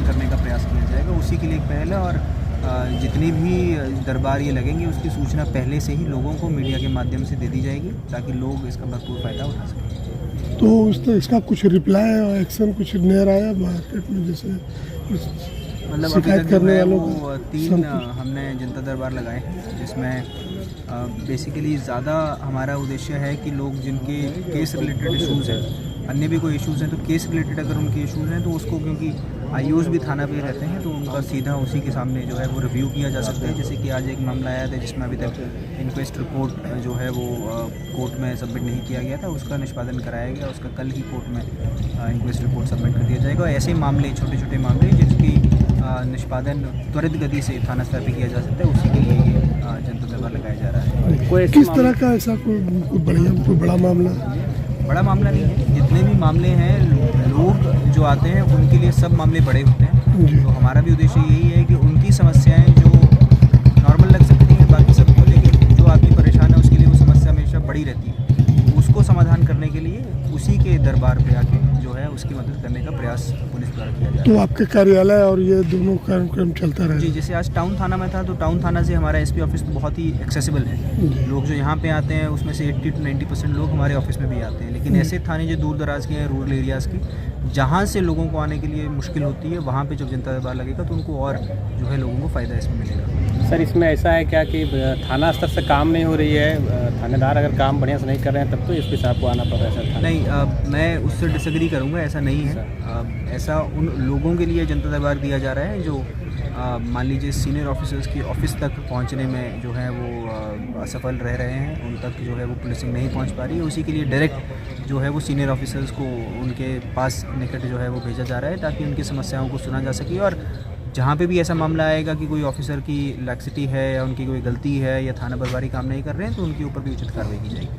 करने का प्रयास किया जाएगा। उसी के लिए एक पहल है और जितनी भी दरबार ये लगेंगे उसकी सूचना पहले से ही लोगों को मीडिया के माध्यम से दे दी जाएगी ताकि लोग इसका भरपूर फ़ायदा उठा सकें। तो इसका कुछ रिप्लाई और एक्शन कुछ नहीं आया मार्केट में, जैसे मतलब अभी तक जो है वो 3 हमने जनता दरबार लगाए हैं जिसमें बेसिकली ज़्यादा हमारा उद्देश्य है कि लोग जिनके केस रिलेटेड इश्यूज़ हैं, अन्य भी कोई इश्यूज़ हैं तो केस रिलेटेड अगर उनके इश्यूज़ हैं तो उसको, क्योंकि आईओज भी थाना पे रहते हैं तो उनका सीधा उसी के सामने जो है वो रिव्यू किया जा सकता है। जैसे कि आज एक मामला आया था जिसमें अभी तक इंक्वेस्ट रिपोर्ट जो है वो कोर्ट में सबमिट नहीं किया गया था, उसका निष्पादन कराया गया, उसका कल ही कोर्ट में इंक्वेस्ट रिपोर्ट सबमिट कर दिया जाएगा। ऐसे मामले, छोटे छोटे मामले जिसकी निष्पादन त्वरित गति से थाना स्तर पर किया जा सकता है, उसी के लिए ये जनता दरबार लगाया जा रहा है। किस तरह का ऐसा कोई बड़ा मामला? बड़ा मामला नहीं है, जितने भी मामले हैं लोग जो आते हैं उनके लिए सब मामले बड़े होते हैं। तो हमारा भी उद्देश्य यही है कि उनकी समस्याएं जो नॉर्मल लग सकती हैं बाकी सबको, लेकिन जो आदमी परेशान है उसके लिए वो समस्या हमेशा बड़ी रहती है। उसको समाधान करने के लिए उसी के दरबार पे आके जो है उसकी मदद करने का प्रयास पुलिस द्वारा किया जा रहा है। तो आपके कार्यालय और ये दोनों कार्यक्रम चलता रहे? जी, जैसे आज टाउन थाना में था तो टाउन थाना से हमारा एसपी ऑफिस तो बहुत ही एक्सेसिबल है। लोग जो यहाँ पे आते हैं उसमें से 80 to 90% लोग हमारे ऑफिस में भी आते हैं। लेकिन ऐसे थाने जो दूर दराज के हैं, रूरल एरियाज़ की, जहाँ से लोगों को आने के लिए मुश्किल होती है, वहाँ पे जब जनता दरबार लगेगा तो उनको और जो है लोगों को फ़ायदा इसमें मिलेगा। सर, इसमें ऐसा है क्या कि थाना स्तर से काम नहीं हो रही है, थानेदार अगर काम बढ़िया से नहीं कर रहे हैं तब तो एसपी साहब को आना पड़ रहा है सर? नहीं, मैं उससे डिसएग्री करूँगा, ऐसा नहीं है। ऐसा उन लोगों के लिए जनता दरबार दिया जा रहा है जो मान लीजिए सीनियर ऑफिसर्स की ऑफिस तक पहुंचने में जो है वो असफल रह रहे हैं, उन तक जो है वो पुलिसिंग नहीं पहुंच पा रही है। उसी के लिए डायरेक्ट जो है वो सीनियर ऑफिसर्स को उनके पास निकट जो है वो भेजा जा रहा है ताकि उनकी समस्याओं को सुना जा सके। और जहाँ पे भी ऐसा मामला आएगा कि कोई ऑफिसर की लैक्सिटी है या उनकी कोई गलती है या थाना प्रभारी काम नहीं कर रहे हैं तो उनके ऊपर भी उचित कार्रवाई की जाएगी।